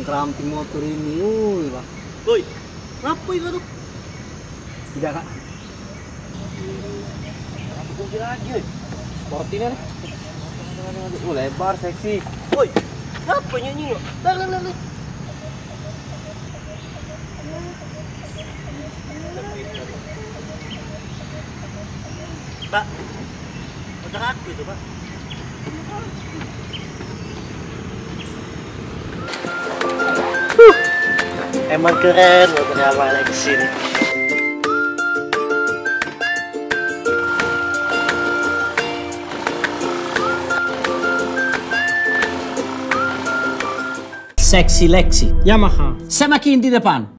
keramping motor ini, woi Pak. Woi, ngapa itu tuh? Tidak Kak. Aku kunci lagi, woi. Sporty nih. Lebar, seksi. Woi, ngapa nyanyi lo? Lah. Pak, otak aku itu Pak. Emang keren motornya Pak Alexi ini. Seksi Lexi Yamaha semakin di depan.